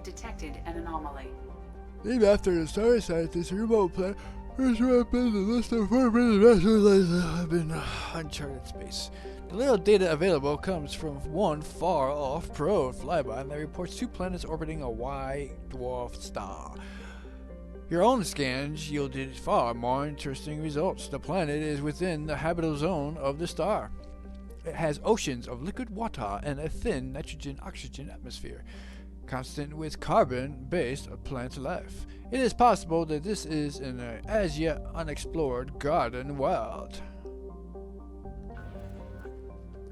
have detected an anomaly. Named after the star scientist, remote planet, which would have been the list of 4 million vessels that have been uncharted space. The little data available comes from one far-off probe flyby that reports 2 planets orbiting a white dwarf star. Your own scans yielded far more interesting results. The planet is within the habitable zone of the star. It has oceans of liquid water and a thin nitrogen-oxygen atmosphere, constant with carbon-based plant life. It is possible that this is an as yet unexplored garden world.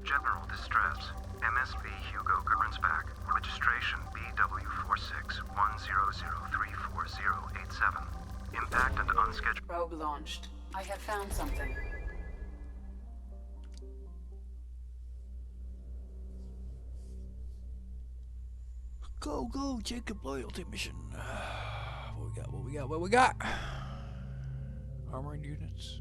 General distress. MSB Hugo Gernsback. Registration BW4610034087. Impact and unscheduled. Probe launched. I have found something. Go, Jacob loyalty mission. What we got? Armored units.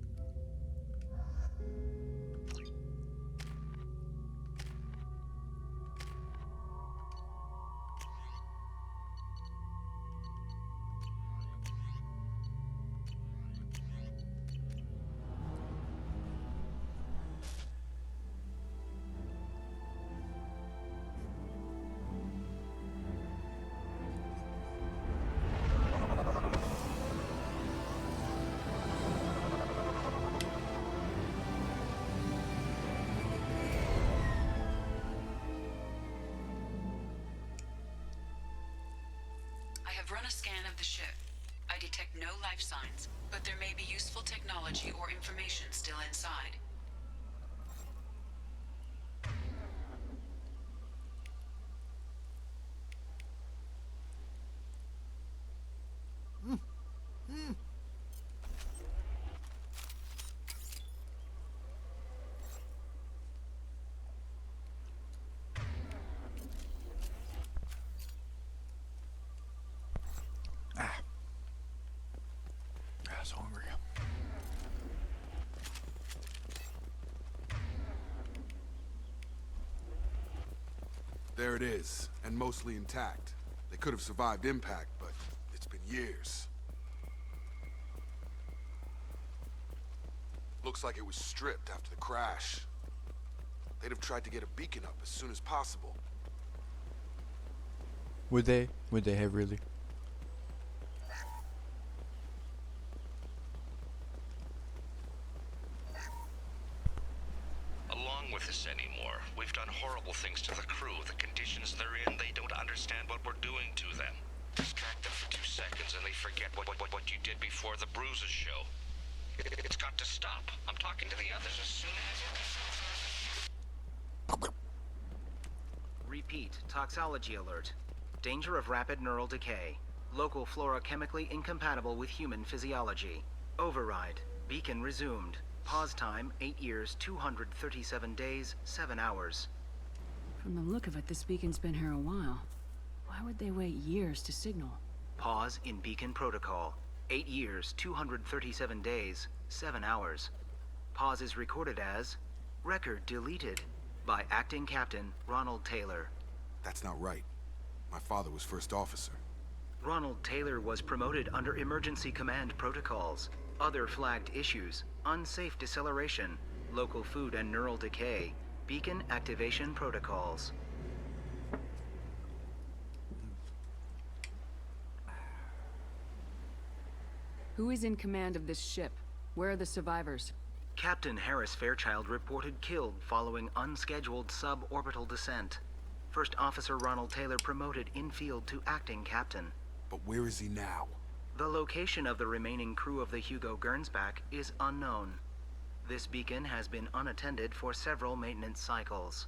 I have run a scan of the ship. I detect no life signs, but there may be useful technology or information still inside. So hungry. There it is, and mostly intact. They could have survived impact, but it's been years. Looks like it was stripped after the crash. They'd have tried to get a beacon up as soon as possible. Would they? Would they have really? Along with this anymore. We've done horrible things to the crew. The conditions they're in, they don't understand what we're doing to them. Distract them for 2 seconds and they forget what you did before the bruises show. It's got to stop. I'm talking to the others as soon as... Repeat. Toxology alert. Danger of rapid neural decay. Local flora chemically incompatible with human physiology. Override. Beacon resumed. Pause time, 8 years, 237 days, 7 hours. From the look of it, this beacon's been here a while. Why would they wait years to signal? Pause in beacon protocol. 8 years, 237 days, 7 hours. Pause is recorded as... Record deleted. By Acting Captain Ronald Taylor. That's not right. My father was first officer. Ronald Taylor was promoted under emergency command protocols. Other flagged issues: unsafe deceleration, local food and neural decay, beacon activation protocols. Who is in command of this ship? Where are the survivors? Captain Harris Fairchild reported killed following unscheduled suborbital descent. First Officer Ronald Taylor promoted in-field to acting captain. But where is he now? The location of the remaining crew of the Hugo Gernsback is unknown. This beacon has been unattended for several maintenance cycles.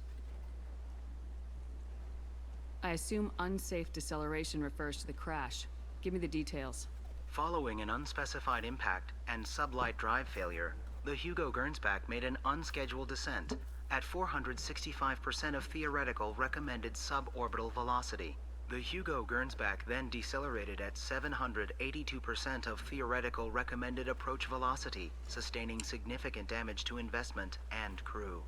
I assume unsafe deceleration refers to the crash. Give me the details. Following an unspecified impact and sublight drive failure, the Hugo Gernsback made an unscheduled descent at 465% of theoretical recommended suborbital velocity. The Hugo Gernsback then decelerated at 782% of theoretical recommended approach velocity, sustaining significant damage to investment and crew.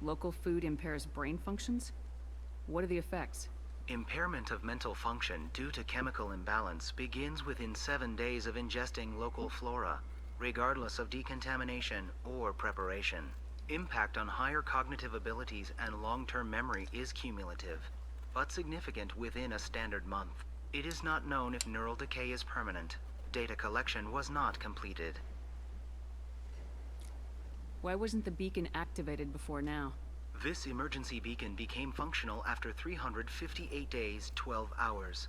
Local food impairs brain functions? What are the effects? Impairment of mental function due to chemical imbalance begins within 7 days of ingesting local flora, regardless of decontamination or preparation. Impact on higher cognitive abilities and long-term memory is cumulative, but significant within a standard month. It is not known if neural decay is permanent. Data collection was not completed. Why wasn't the beacon activated before now? This emergency beacon became functional after 358 days, 12 hours,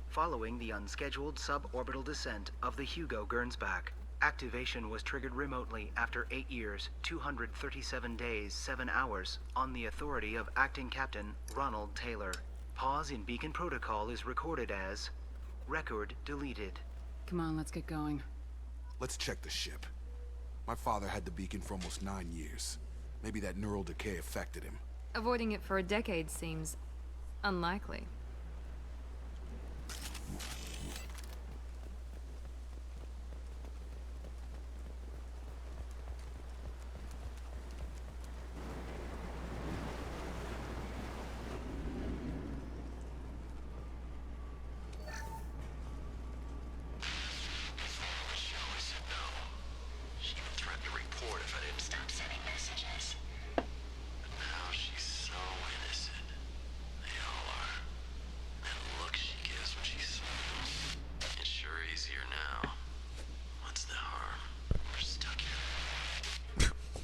following the unscheduled suborbital descent of the Hugo Gernsback. Activation was triggered remotely after 8 years, 237 days, 7 hours, on the authority of Acting Captain Ronald Taylor. Pause in beacon protocol is recorded as record deleted. Come on, let's get going. Let's check the ship. My father had the beacon for almost 9 years. Maybe that neural decay affected him. Avoiding it for a decade seems unlikely.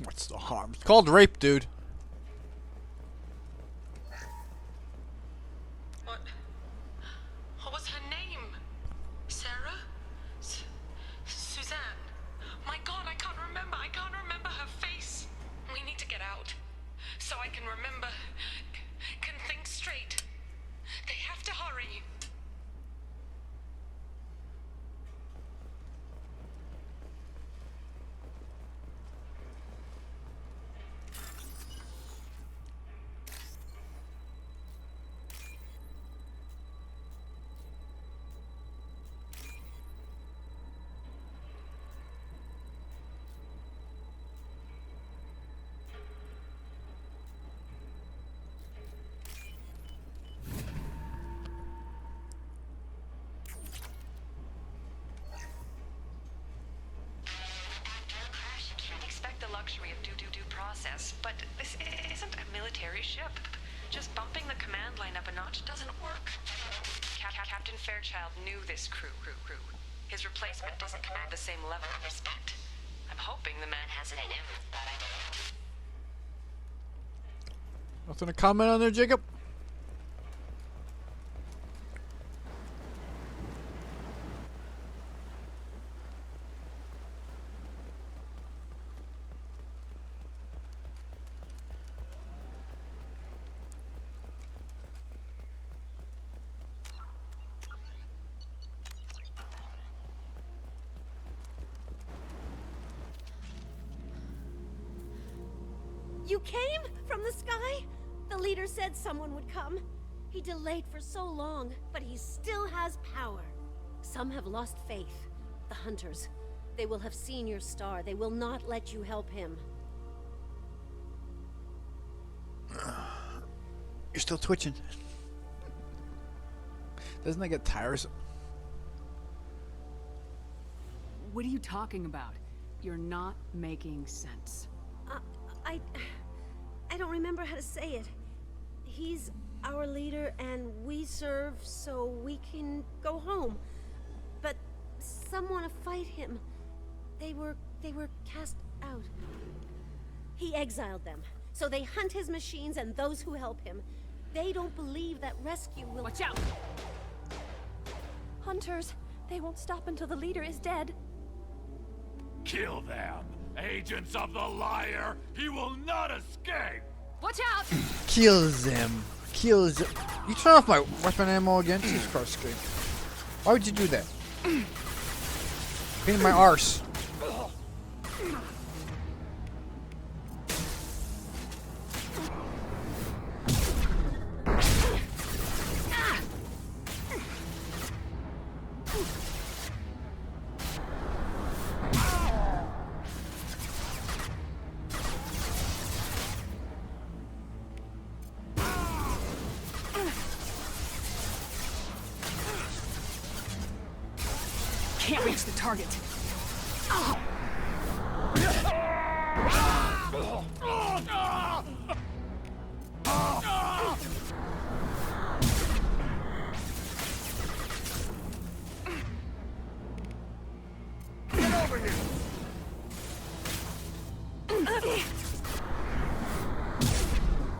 What's the harm? It's called rape, dude. What was her name? Sarah? Suzanne? My God, I can't remember. I can't remember her face. We need to get out. So I can remember. Can think straight. They have to hurry. Luxury of due process, but this isn't a military ship. Just bumping the command line up a notch doesn't work. Captain Fairchild knew this crew. His replacement doesn't command the same level of respect. I'm hoping the man has it in him. Nothing to comment on there, Jacob? You came from the sky? The leader said someone would come. He delayed for so long, but he still has power. Some have lost faith. The hunters. They will have seen your star. They will not let you help him. You're still twitching. Doesn't that get tiresome? What are you talking about? You're not making sense. I don't remember how to say it. He's our leader and we serve so we can go home. But some want to fight him. They were cast out. He exiled them. So they hunt his machines and those who help him. They don't believe that rescue will— Watch out! Hunters, they won't stop until the leader is dead. Kill them! Agents of the liar! He will not escape! Watch out! Kills them. Kills them. You turn off my weapon ammo again? Jesus Christ, screen. Why would you do that? Pain in my arse. can't reach the target. Get over here!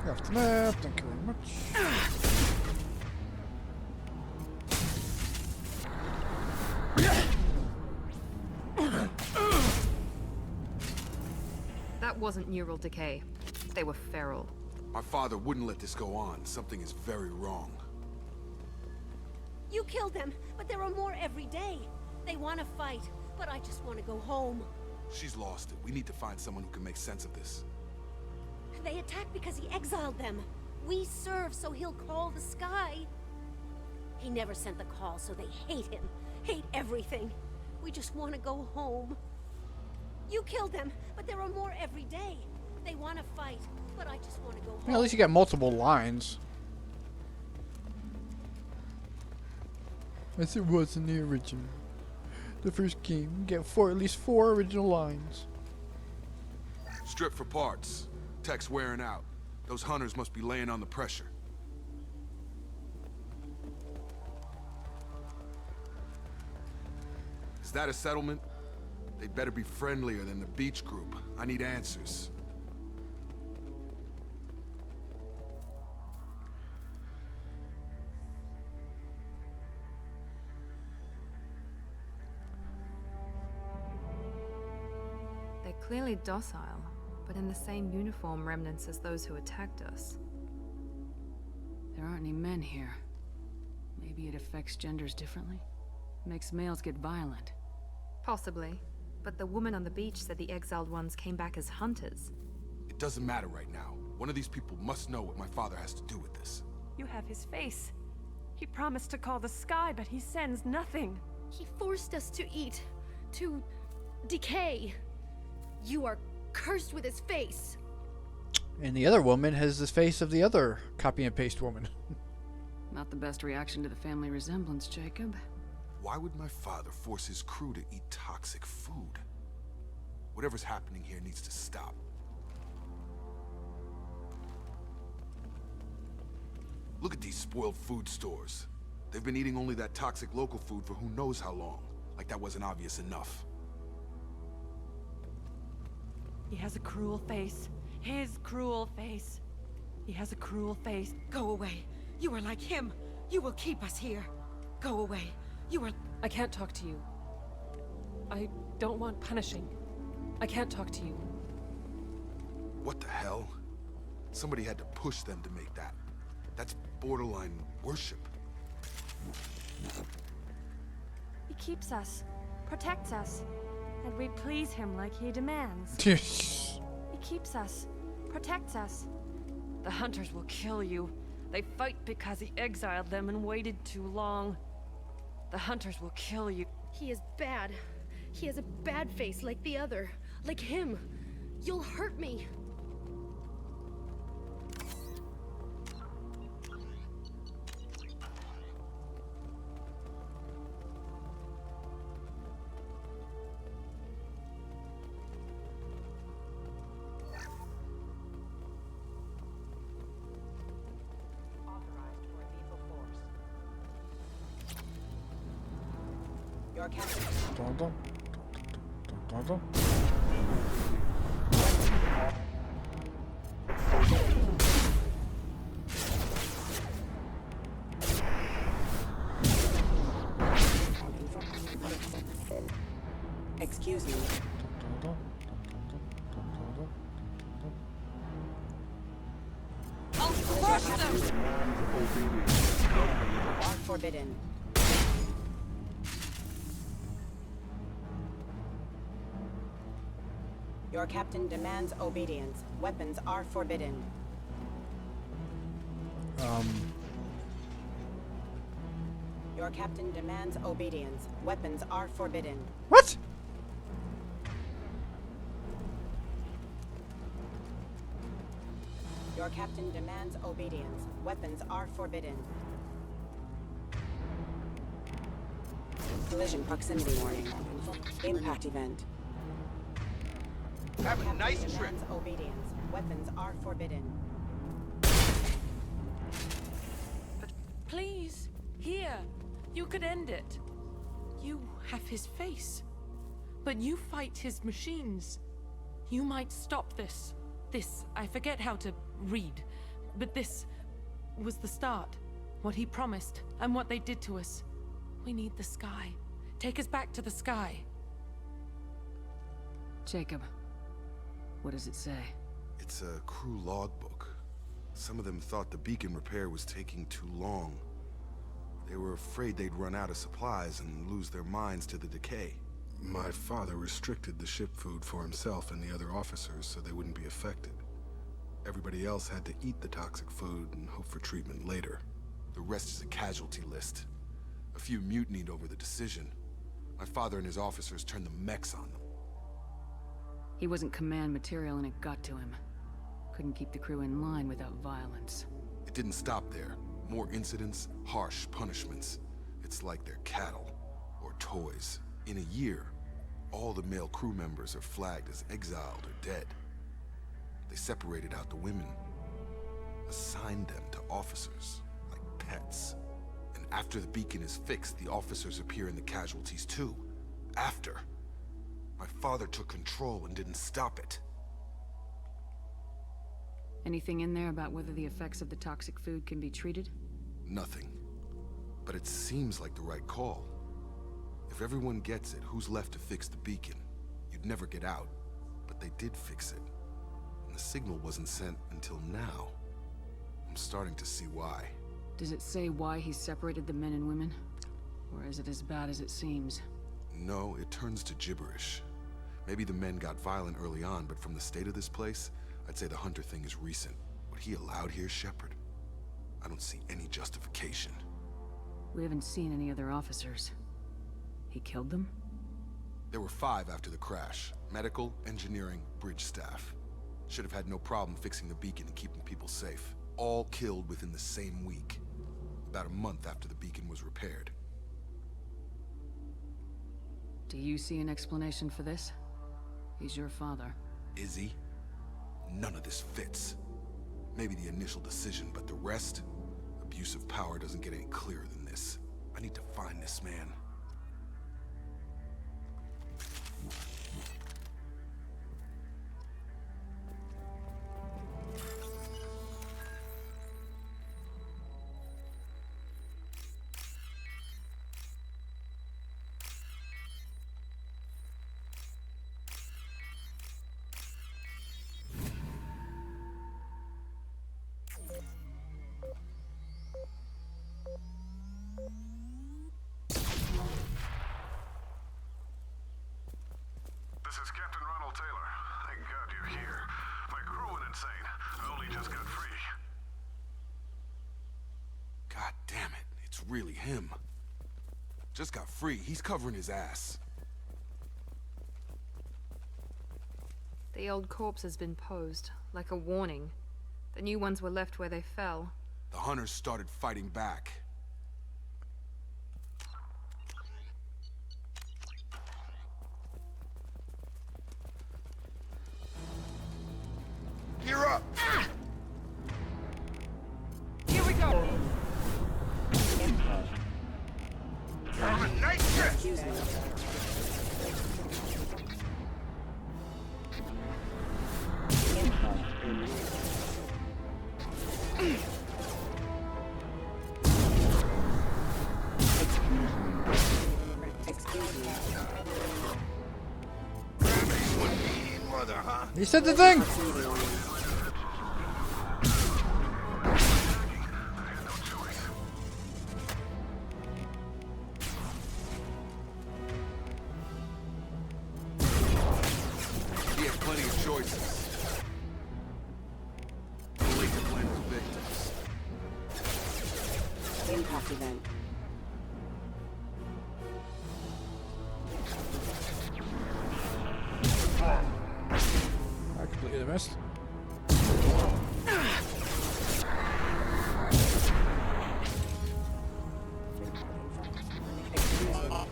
Left map, thank you very much. That wasn't neural decay. They were feral. My father wouldn't let this go on. Something is very wrong. You killed them, but there are more every day. They want to fight, but I just want to go home. She's lost it. We need to find someone who can make sense of this. They attacked because he exiled them. We serve, so he'll call the sky. He never sent the call, so they hate him. Hate everything. We just want to go home. You killed them, but there are more every day. They want to fight, but I just want to go home. Yeah, at least you got multiple lines. As it was in the original. The first game, you get at least four original lines. Strip for parts. Tech's wearing out. Those hunters must be laying on the pressure. Is that a settlement? They'd better be friendlier than the beach group. I need answers. They're clearly docile, but in the same uniform remnants as those who attacked us. There aren't any men here. Maybe it affects genders differently? Makes males get violent. Possibly. But the woman on the beach said the exiled ones came back as hunters. It doesn't matter right now. One of these people must know what my father has to do with this. You have his face. He promised to call the sky, but he sends nothing. He forced us to eat, to decay. You are cursed with his face. And the other woman has the face of the other copy and paste woman. Not the best reaction to the family resemblance, Jacob. Why would my father force his crew to eat toxic food? Whatever's happening here needs to stop. Look at these spoiled food stores. They've been eating only that toxic local food for who knows how long. Like that wasn't obvious enough. He has a cruel face. His cruel face. He has a cruel face. Go away. You are like him. You will keep us here. Go away. You are... I can't talk to you. I don't want punishing. I can't talk to you. What the hell? Somebody had to push them to make that. That's borderline worship. He keeps us, protects us, and we please him like he demands. He keeps us, protects us. The hunters will kill you. They fight because he exiled them and waited too long. The hunters will kill you. He is bad. He has a bad face like the other. Like him. You'll hurt me. Your captain. Dun, dun, dun, dun, dun. Excuse me. I'll crush them! Are forbidden. Your captain demands obedience. Weapons are forbidden. Your captain demands obedience. Weapons are forbidden. What? Your captain demands obedience. Weapons are forbidden. Collision proximity warning. Impact event. Have a nice Captain trip. demands obedience. Weapons are forbidden. But please, here, you could end it. You have his face. But you fight his machines. You might stop this. This, I forget how to read, but this was the start. What he promised, and what they did to us. We need the sky. Take us back to the sky. Jacob, what does it say? It's a crew logbook. Some of them thought the beacon repair was taking too long. They were afraid they'd run out of supplies and lose their minds to the decay. My father restricted the ship food for himself and the other officers so they wouldn't be affected. Everybody else had to eat the toxic food and hope for treatment later. The rest is a casualty list. A few mutinied over the decision. My father and his officers turned the mechs on them. He wasn't command material and it got to him. Couldn't keep the crew in line without violence. It didn't stop there. More incidents, harsh punishments. It's like they're cattle or toys. In a year, all the male crew members are flagged as exiled or dead. They separated out the women, assigned them to officers, like pets. And after the beacon is fixed, the officers appear in the casualties too. After. My father took control and didn't stop it. Anything in there about whether the effects of the toxic food can be treated? Nothing. But it seems like the right call. If everyone gets it, who's left to fix the beacon? You'd never get out. But they did fix it. And the signal wasn't sent until now. I'm starting to see why. Does it say why he separated the men and women? Or is it as bad as it seems? No, it turns to gibberish. Maybe the men got violent early on, but from the state of this place, I'd say the Hunter thing is recent. What he allowed here, Shepard? I don't see any justification. We haven't seen any other officers. He killed them? There were 5 after the crash. Medical, engineering, bridge staff. Should have had no problem fixing the beacon and keeping people safe. All killed within the same week. About a month after the beacon was repaired. Do you see an explanation for this? He's your father. Is he? None of this fits. Maybe the initial decision, but the rest? Abuse of power doesn't get any clearer than this. I need to find this man. This is Captain Ronald Taylor. Thank God you're here. My crew went insane. I only just got free. God damn it, it's really him. Just got free, he's covering his ass. The old corpse has been posed, like a warning. The new ones were left where they fell. The hunters started fighting back. Gear up! Here we go! Have a nice trip! Excuse me. Excuse me. Mother, huh? You said the thing! Proximity warning. He had plenty of choices. Only to blame his victims. Impact event. I completely missed. Excuse me.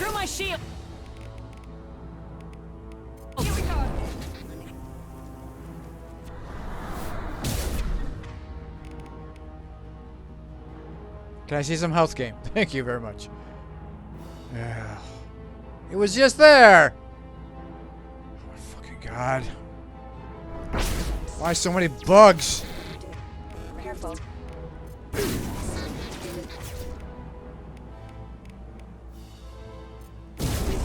Through my shield! Here we go! Can I see some health game? Thank you very much. Yeah. It was just there! Oh my fucking god. Why so many bugs? Careful.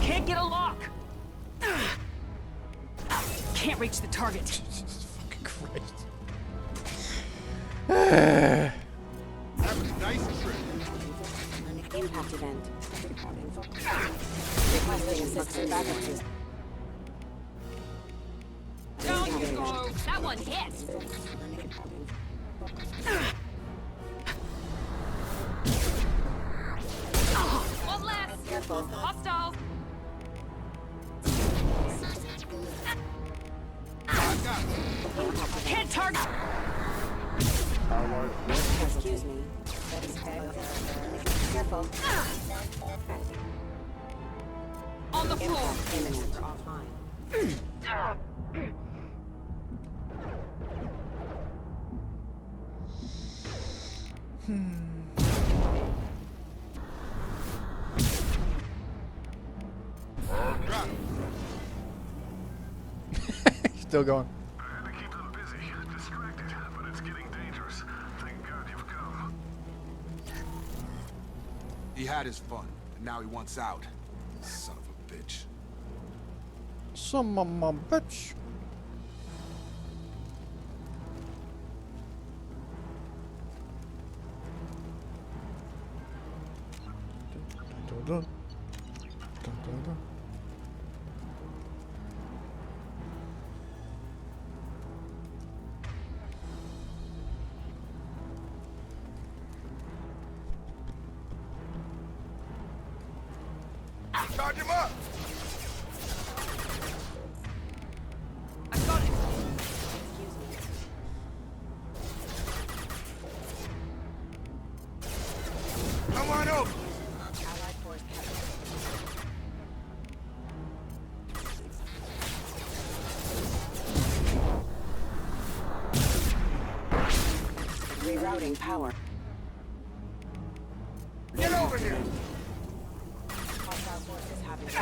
Can't get a lock! Can't reach the target. Jesus fucking Christ. That was a nice trip. Impact event. Requesting assistant backup system. Down you go! That one hit! One less! Careful. Hostile! Hit target! Excuse me. Careful. On the floor! Imminent. Offline. Still going. I had to keep them busy, distracted, but it's getting dangerous. Thank God you've come. He had his fun, and now he wants out. Son of a bitch. Some of my bitch. Dun, dun, dun. Dun, dun, dun. Charge him up! I got it! Come on over! Allied force captured. Rerouting power. Get over here! Hostile forces have been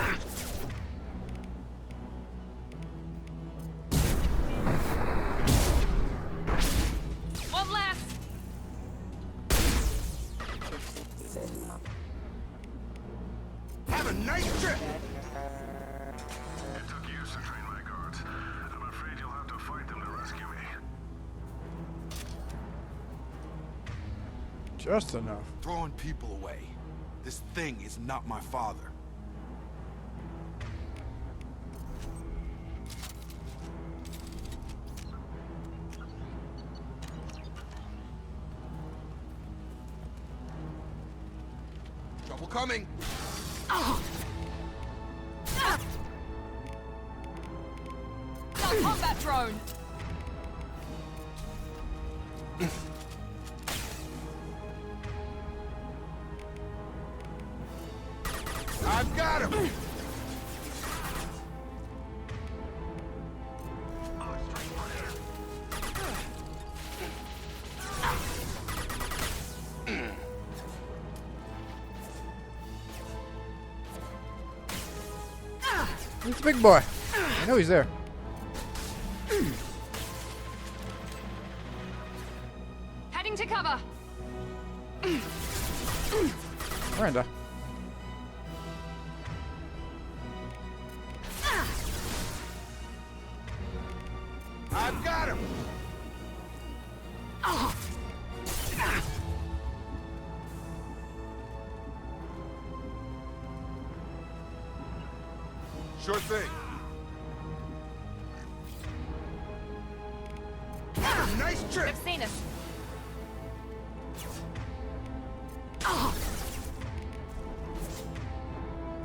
One less! Have a nice trip! It took years to train my guards. I'm afraid you'll have to fight them to rescue me. Just enough. Throwing people away. This thing is not my father. Trouble coming! Combat drone! I've got him! He's a big boy. I know he's there. Heading to cover! Miranda. I've got him! Sure thing. Have a nice trip! They've seen us.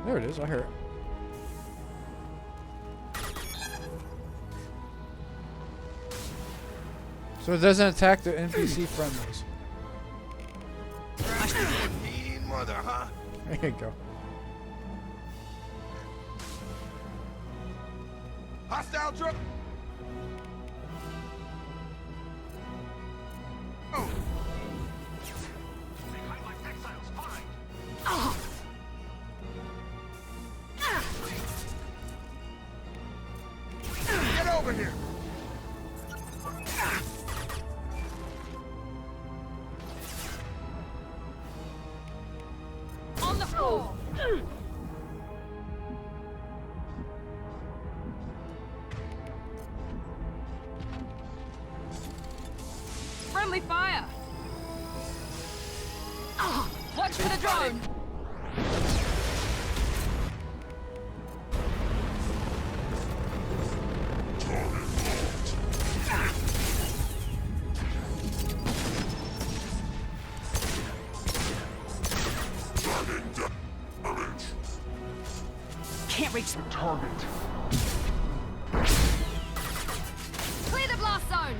There it is. I hear it. So it doesn't attack the NPC friendlies. Mean mother, huh? There you go. Hostile drone! Oh! Get over here! On the floor! Friendly fire! Watch for the drone! Can't reach the target. Clear the blast zone!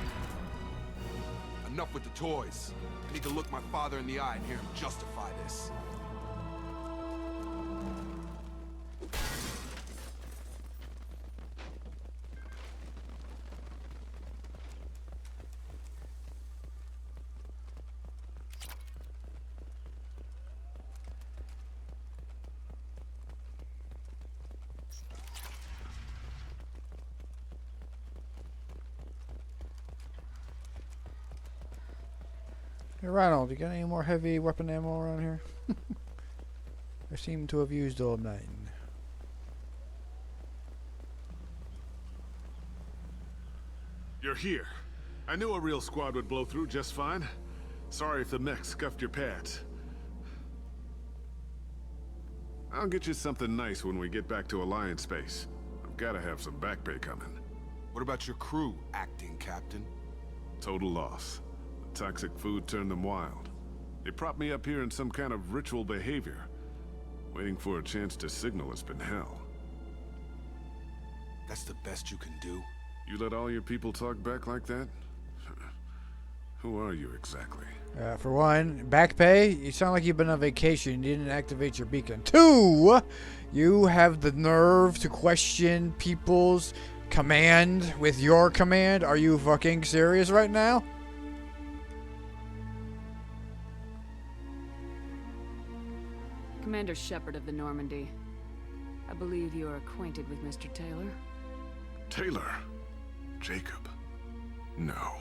Enough with the toys. I need to look my father in the eye and hear him justify this. Hey Ronald, you got any more heavy weapon ammo around here? I seem to have used all mine. You're here. I knew a real squad would blow through just fine. Sorry if the mech scuffed your pads. I'll get you something nice when we get back to Alliance space. I've gotta have some back pay coming. What about your crew, acting captain? Total loss. The toxic food turned them wild. They propped me up here in some kind of ritual behavior. Waiting for a chance to signal has been hell. That's the best you can do? You let all your people talk back like that? Who are you exactly? For one, back pay? You sound like you've been on vacation. You didn't activate your beacon. Two, you have the nerve to question people's command with your command? Are you fucking serious right now? Commander Shepard of the Normandy. I believe you are acquainted with Mr. Taylor. Taylor? Jacob? No.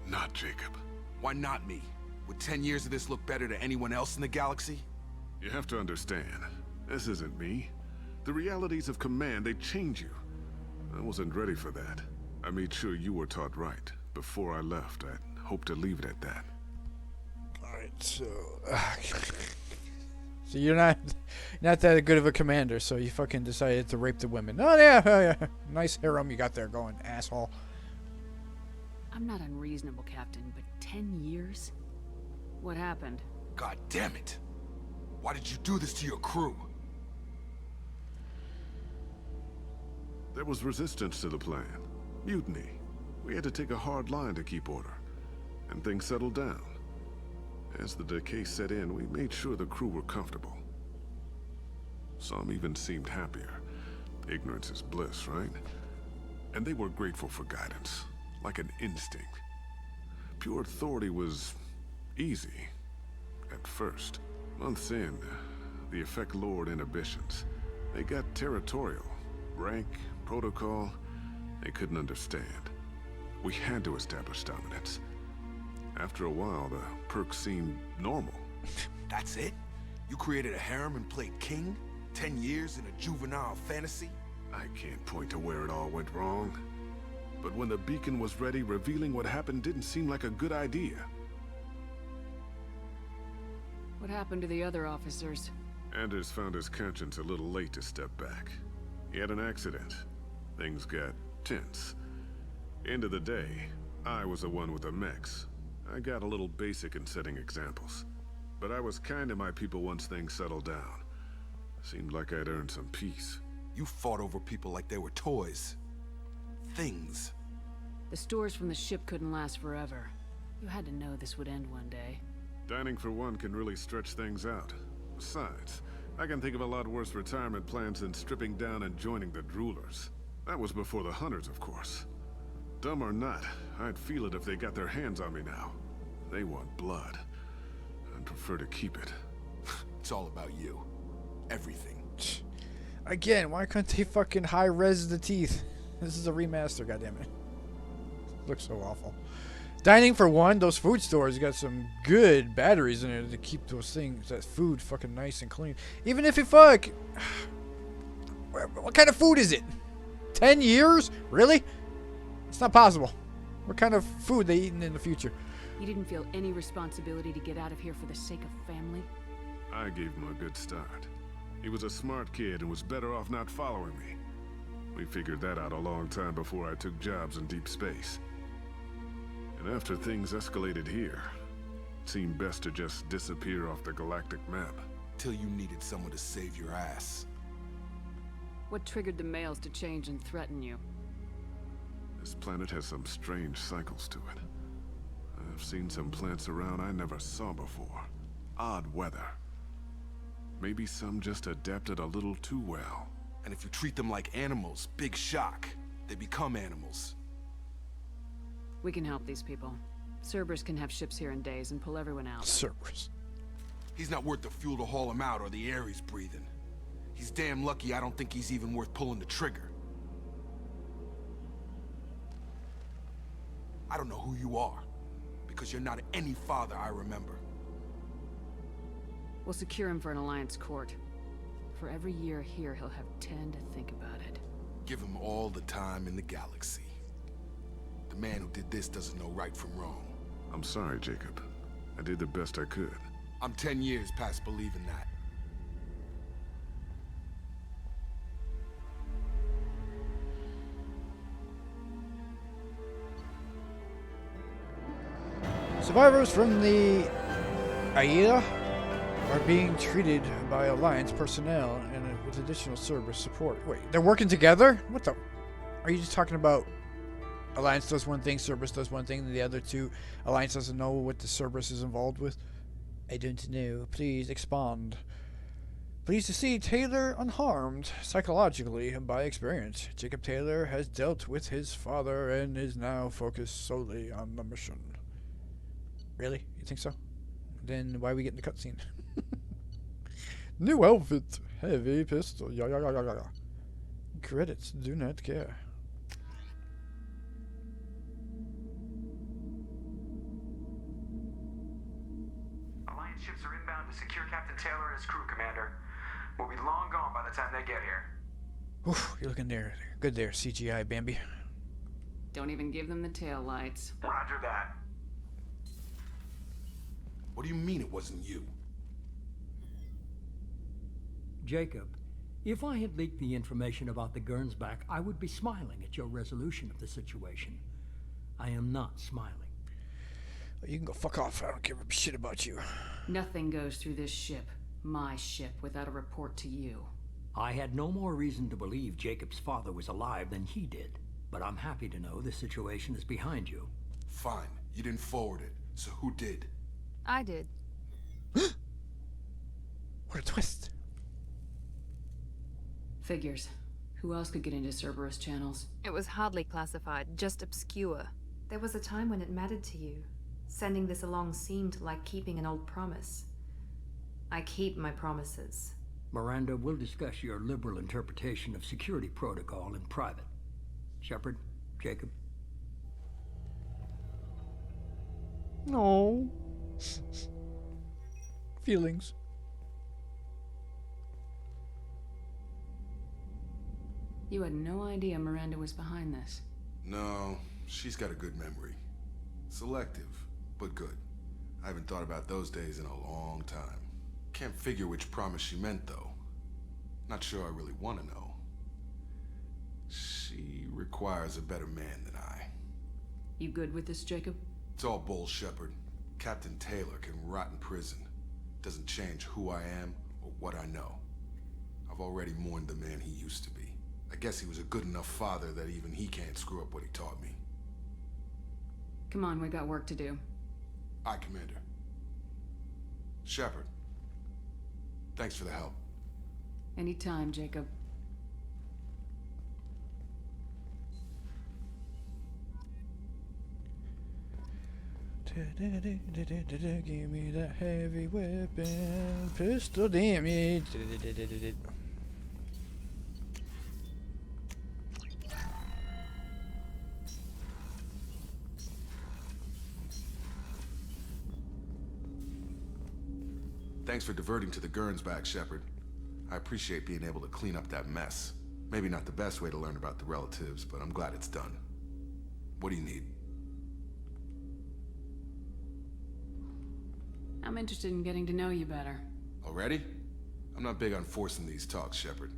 Not Jacob. Why not me? Would 10 years of this look better to anyone else in the galaxy? You have to understand, this isn't me. The realities of command, they change you. I wasn't ready for that. I made sure you were taught right. Before I left, I hoped to leave it at that. Alright, so... So you're not that good of a commander, so you fucking decided to rape the women. Oh yeah. Nice harem you got there going, asshole. I'm not unreasonable, Captain, but 10 years? What happened? God damn it! Why did you do this to your crew? There was resistance to the plan. Mutiny. We had to take a hard line to keep order. And things settled down. As the decay set in, we made sure the crew were comfortable. Some even seemed happier. Ignorance is bliss, right? And they were grateful for guidance, like an instinct. Pure authority was easy, at first. Months in, the effect lowered inhibitions. They got territorial. Rank, protocol, they couldn't understand. We had to establish dominance. After a while, the perks seemed normal. That's it? You created a harem and played king? 10 years in a juvenile fantasy? I can't point to where it all went wrong. But when the beacon was ready, revealing what happened didn't seem like a good idea. What happened to the other officers? Anders found his conscience a little late to step back. He had an accident. Things got tense. End of the day, I was the one with the mechs. I got a little basic in setting examples. But I was kind to my people once things settled down. Seemed like I'd earned some peace. You fought over people like they were toys. Things. The stores from the ship couldn't last forever. You had to know this would end one day. Dining for one can really stretch things out. Besides, I can think of a lot worse retirement plans than stripping down and joining the droolers. That was before the hunters, of course. Dumb or not, I'd feel it if they got their hands on me now. They want blood. I'd prefer to keep it. It's all about you. Everything. Again, why couldn't they fucking high-res the teeth? This is a remaster, goddammit. Looks so awful. Dining for one, those food stores got some good batteries in it to keep those things, that food fucking nice and clean. Even if you fuck... What kind of food is it? 10 years? Really? It's not possible. What kind of food they eating in the future? You didn't feel any responsibility to get out of here for the sake of family? I gave him a good start. He was a smart kid and was better off not following me. We figured that out a long time before I took jobs in deep space. And after things escalated here, it seemed best to just disappear off the galactic map. Till you needed someone to save your ass. What triggered the males to change and threaten you? This planet has some strange cycles to it. I've seen some plants around I never saw before. Odd weather. Maybe some just adapted a little too well. And if you treat them like animals, big shock. They become animals. We can help these people. Cerberus can have ships here in days and pull everyone out. Cerberus. He's not worth the fuel to haul him out or the air he's breathing. He's damn lucky I don't think he's even worth pulling the trigger. I don't know who you are, because you're not any father I remember. We'll secure him for an Alliance court. For every year here, he'll have 10 to think about it. Give him all the time in the galaxy. The man who did this doesn't know right from wrong. I'm sorry, Jacob. I did the best I could. I'm 10 years past believing that. Survivors from the AIDA are being treated by Alliance personnel and with additional Cerberus support. Wait, they're working together? What the? Are you just talking about Alliance does one thing, Cerberus does one thing, and the other two, Alliance doesn't know what the Cerberus is involved with? I don't know. Please expand. Pleased to see Taylor unharmed psychologically by experience. Jacob Taylor has dealt with his father and is now focused solely on the mission. Really? You think so? Then why are we getting the cutscene? New outfit. Heavy pistol. Yeah. Credits. Do not care. Alliance ships are inbound to secure Captain Taylor and his crew, Commander. We'll be long gone by the time they get here. Oof, you're looking there. Good there, CGI Bambi. Don't even give them the tail lights. Roger that. What do you mean it wasn't you? Jacob, if I had leaked the information about the Gernsback, I would be smiling at your resolution of the situation. I am not smiling. You can go fuck off. I don't give a shit about you. Nothing goes through this ship, my ship, without a report to you. I had no more reason to believe Jacob's father was alive than he did, but I'm happy to know the situation is behind you. Fine. You didn't forward it, so who did? I did. What a twist. Figures. Who else could get into Cerberus channels? It was hardly classified, just obscure. There was a time when it mattered to you. Sending this along seemed like keeping an old promise. I keep my promises. Miranda, we'll discuss your liberal interpretation of security protocol in private. Shepard, Jacob. No. Feelings. You had no idea Miranda was behind this. No, she's got a good memory. Selective, but good. I haven't thought about those days in a long time. Can't figure which promise she meant, though. Not sure I really want to know. She requires a better man than I. You good with this, Jacob? It's all bull, Shepard. Captain Taylor can rot in prison. Doesn't change who I am or what I know. I've already mourned the man he used to be. I guess he was a good enough father that even he can't screw up what he taught me. Come on, we got work to do. Aye, Commander. Shepard. Thanks for the help. Anytime, Jacob. Give me that heavy weapon, pistol damage. Thanks for diverting to the Gernsback, Shepard. I appreciate being able to clean up that mess. Maybe not the best way to learn about the relatives, but I'm glad it's done. What do you need? I'm interested in getting to know you better. Already? I'm not big on forcing these talks, Shepard.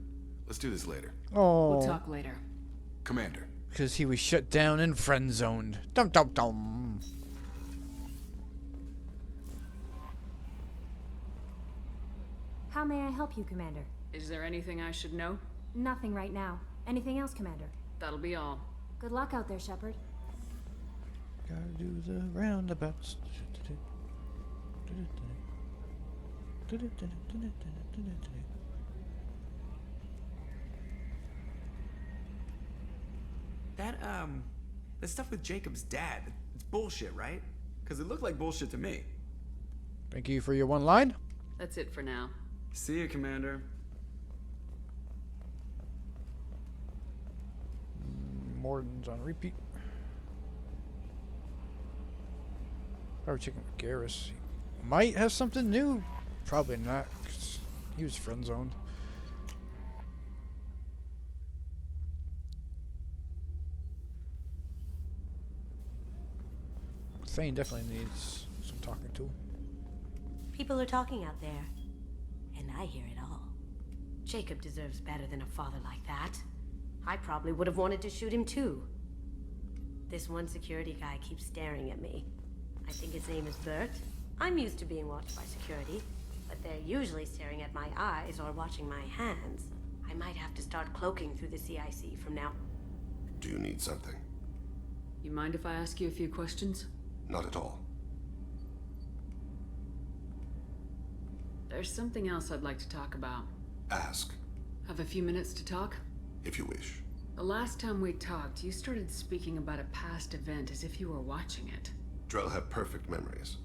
Let's do this later. Oh. We'll talk later. Commander. Because he was shut down and friend-zoned. Dum dum dum. How may I help you, Commander? Is there anything I should know? Nothing right now. Anything else, Commander? That'll be all. Good luck out there, Shepard. Gotta do the roundabouts. That stuff with Jacob's dad, it's bullshit, right? Because it looked like bullshit to me. Thank you for your one line. That's it for now. See you, Commander. Morden's on repeat. Probably checking with Garrus. He might have something new. Probably not, 'cause he was friend zoned. Thane definitely needs some talking to. People are talking out there, and I hear it all. Jacob deserves better than a father like that. I probably would have wanted to shoot him too. This one security guy keeps staring at me. I think his name is Bert. I'm used to being watched by security, but they're usually staring at my eyes or watching my hands. I might have to start cloaking through the CIC from now. Do you need something? You mind if I ask you a few questions? Not at all. There's something else I'd like to talk about. Ask. Have a few minutes to talk? If you wish. The last time we talked, you started speaking about a past event as if you were watching it. Drell have perfect memories.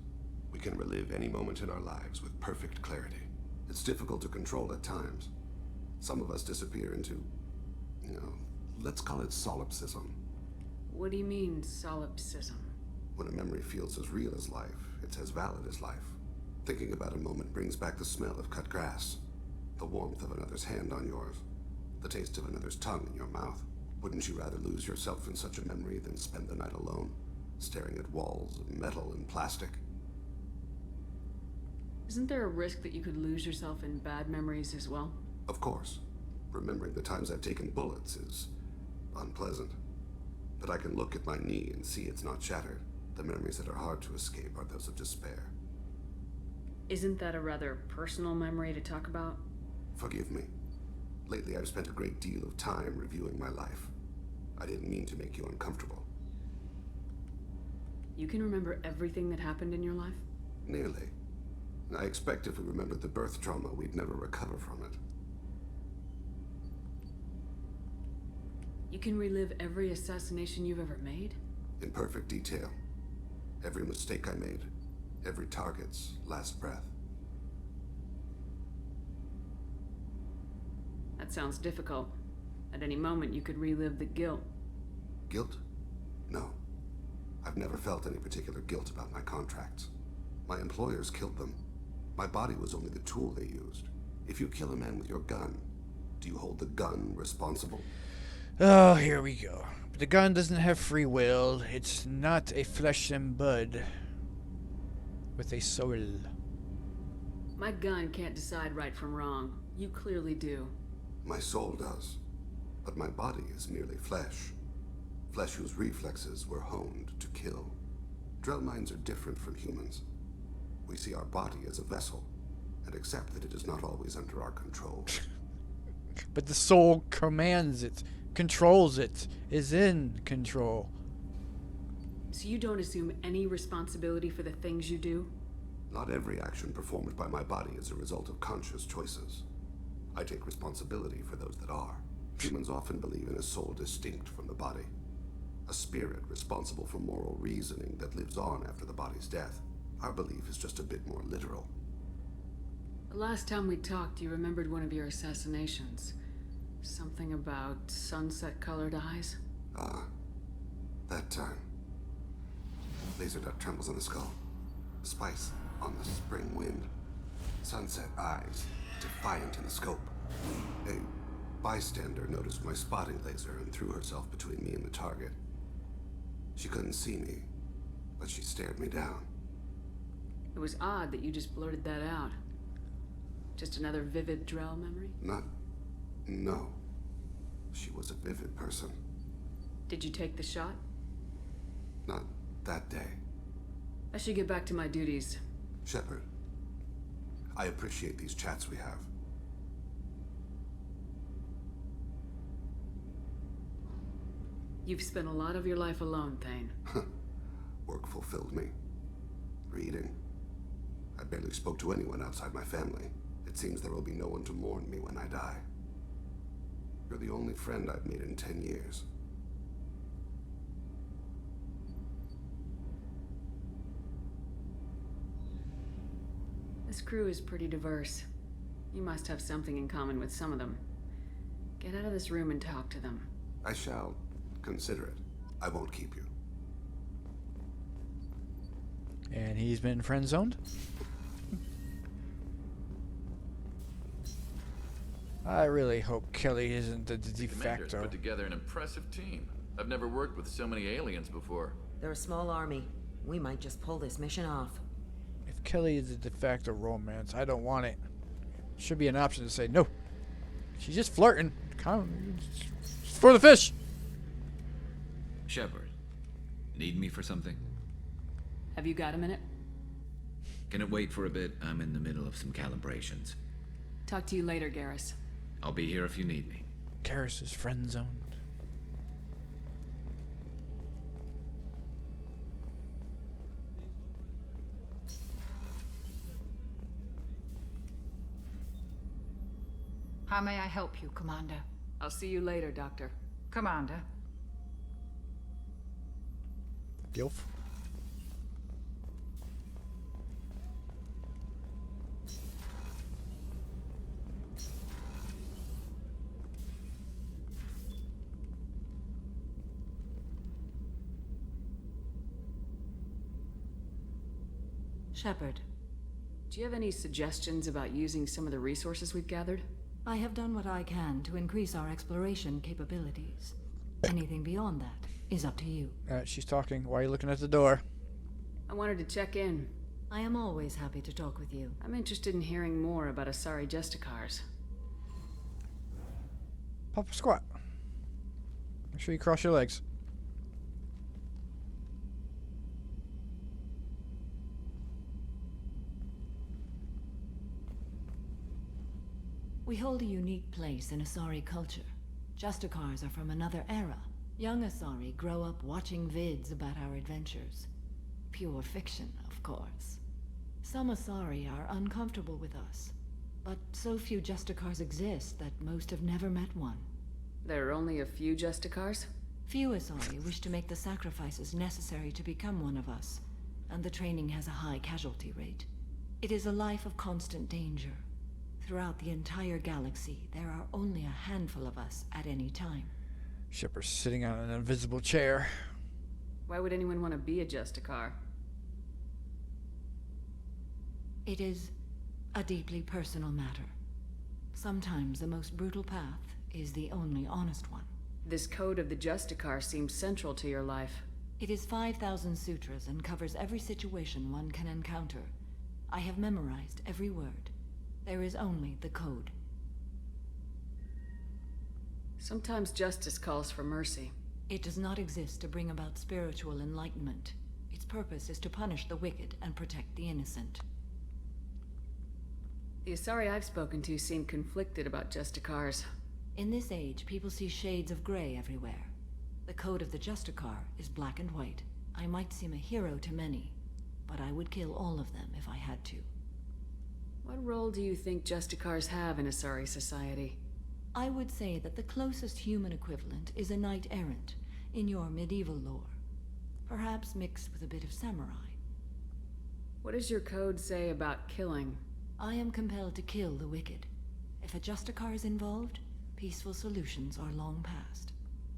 We can relive any moment in our lives with perfect clarity. It's difficult to control at times. Some of us disappear into, let's call it solipsism. What do you mean, solipsism? When a memory feels as real as life, it's as valid as life. Thinking about a moment brings back the smell of cut grass, the warmth of another's hand on yours, the taste of another's tongue in your mouth. Wouldn't you rather lose yourself in such a memory than spend the night alone, staring at walls of metal and plastic? Isn't there a risk that you could lose yourself in bad memories as well? Of course. Remembering the times I've taken bullets is unpleasant. But I can look at my knee and see it's not shattered. The memories that are hard to escape are those of despair. Isn't that a rather personal memory to talk about? Forgive me. Lately I've spent a great deal of time reviewing my life. I didn't mean to make you uncomfortable. You can remember everything that happened in your life? Nearly. I expect if we remembered the birth trauma, we'd never recover from it. You can relive every assassination you've ever made? In perfect detail. Every mistake I made. Every target's last breath. That sounds difficult. At any moment, you could relive the guilt. Guilt? No. I've never felt any particular guilt about my contracts. My employers killed them. My body was only the tool they used. If you kill a man with your gun, do you hold the gun responsible? Oh, here we go. But the gun doesn't have free will. It's not a flesh and blood with a soul. My gun can't decide right from wrong. You clearly do. My soul does. But my body is merely flesh. Flesh whose reflexes were honed to kill. Drell minds are different from humans. We see our body as a vessel, and accept that it is not always under our control. But the soul commands it, controls it, is in control. So you don't assume any responsibility for the things you do? Not every action performed by my body is a result of conscious choices. I take responsibility for those that are. Humans often believe in a soul distinct from the body. A spirit responsible for moral reasoning that lives on after the body's death. Our belief is just a bit more literal. The last time we talked, you remembered one of your assassinations. Something about sunset-colored eyes? Ah, that time. Laser dot trembles on the skull. Spice on the spring wind. Sunset eyes, defiant in the scope. A bystander noticed my spotting laser and threw herself between me and the target. She couldn't see me, but she stared me down. It was odd that you just blurted that out. Just another vivid Drell memory? No. She was a vivid person. Did you take the shot? Not that day. I should get back to my duties. Shepard, I appreciate these chats we have. You've spent a lot of your life alone, Thane. Work fulfilled me. Reading. I barely spoke to anyone outside my family. It seems there will be no one to mourn me when I die. You're the only friend I've made in 10 years. This crew is pretty diverse. You must have something in common with some of them. Get out of this room and talk to them. I shall consider it. I won't keep you. And he's been friend-zoned? I really hope Kelly isn't the de Commander's facto. put together an impressive team. I've never worked with so many aliens before. They're a small army. We might just pull this mission off. If Kelly is the de facto romance, I don't want it. Should be an option to say no. She's just flirting. It's for the fish. Shepard, need me for something? Have you got a minute? Can it wait for a bit? I'm in the middle of some calibrations. Talk to you later, Garrus. I'll be here if you need me. Garrus is friend-zoned. How may I help you, Commander? I'll see you later, Doctor. Commander. Gilf. Shepard, do you have any suggestions about using some of the resources we've gathered? I have done what I can to increase our exploration capabilities. Anything beyond that is up to you. She's talking. Why are you looking at the door? I wanted to check in. I am always happy to talk with you. I'm interested in hearing more about Asari Justicars. Pop a squat. Make sure you cross your legs. We hold a unique place in Asari culture. Justicars are from another era. Young Asari grow up watching vids about our adventures. Pure fiction, of course. Some Asari are uncomfortable with us, but so few Justicars exist that most have never met one. There are only a few Justicars? Few Asari wish to make the sacrifices necessary to become one of us, and the training has a high casualty rate. It is a life of constant danger. Throughout the entire galaxy, there are only a handful of us at any time. Shepard's sitting on an invisible chair. Why would anyone want to be a Justicar? It is a deeply personal matter. Sometimes the most brutal path is the only honest one. This code of the Justicar seems central to your life. It is 5,000 sutras and covers every situation one can encounter. I have memorized every word. There is only the code. Sometimes justice calls for mercy. It does not exist to bring about spiritual enlightenment. Its purpose is to punish the wicked and protect the innocent. The Asari I've spoken to seem conflicted about Justicars. In this age, people see shades of gray everywhere. The code of the Justicar is black and white. I might seem a hero to many, but I would kill all of them if I had to. What role do you think Justicars have in Asari society? I would say that the closest human equivalent is a knight-errant. in your medieval lore, perhaps mixed with a bit of samurai. What does your code say about killing? I am compelled to kill the wicked. If a Justicar is involved, peaceful solutions are long past.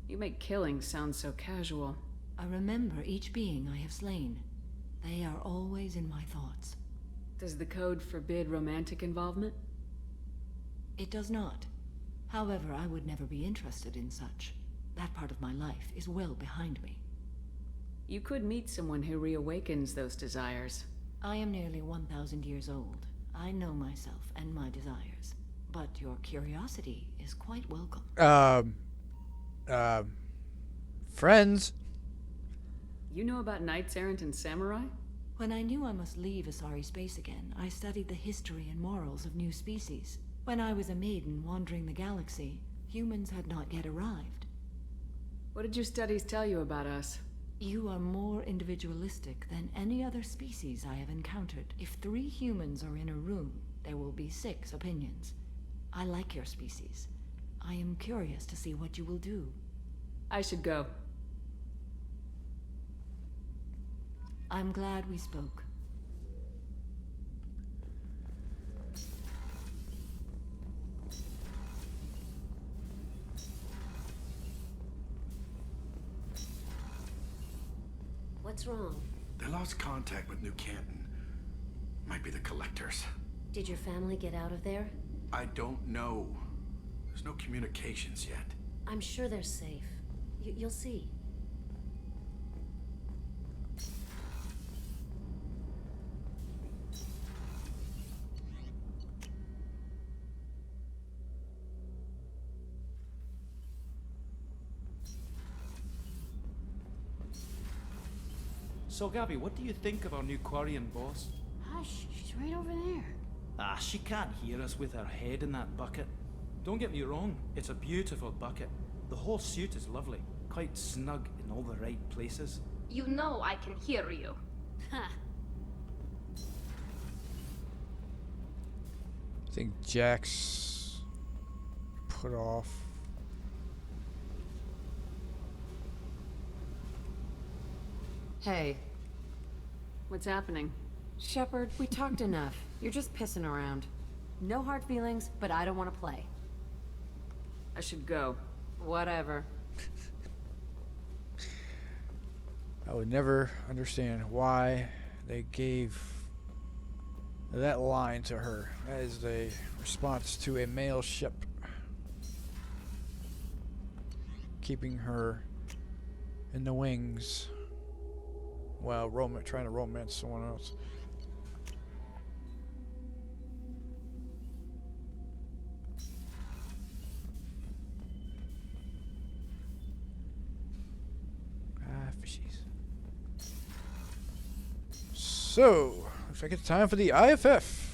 You make killing sound so casual. I remember each being I have slain. They are always in my thoughts. Does the code forbid romantic involvement? It does not. However, I would never be interested in such. That part of my life is well behind me. You could meet someone who reawakens those desires. I am nearly 1,000 years old. I know myself and my desires. But your curiosity is quite welcome. Friends? You know about knights errant and samurai? When I knew I must leave Asari space again, I studied the history and morals of new species. When I was a maiden wandering the galaxy, humans had not yet arrived. What did your studies tell you about us? You are more individualistic than any other species I have encountered. If 3 humans are in a room, there will be 6 opinions. I like your species. I am curious to see what you will do. I should go. I'm glad we spoke. What's wrong? They lost contact with New Canton. Might be the Collectors. Did your family get out of there? I don't know. There's no communications yet. I'm sure they're safe. You'll see. So, Gabby, what do you think of our new Quarian boss? Hush, she's right over there. Ah, she can't hear us with her head in that bucket. Don't get me wrong, it's a beautiful bucket. The whole suit is lovely, quite snug in all the right places. You know I can hear you. Ha. I think Jack's put off. Hey. What's happening? Shepard, we talked enough. You're just pissing around. No hard feelings, but I don't want to play. I should go. Whatever. I would never understand why they gave that line to her. That is a response to a male ship. Keeping her in the wings while trying to romance someone else. Fishies. So, looks like it's time for the IFF.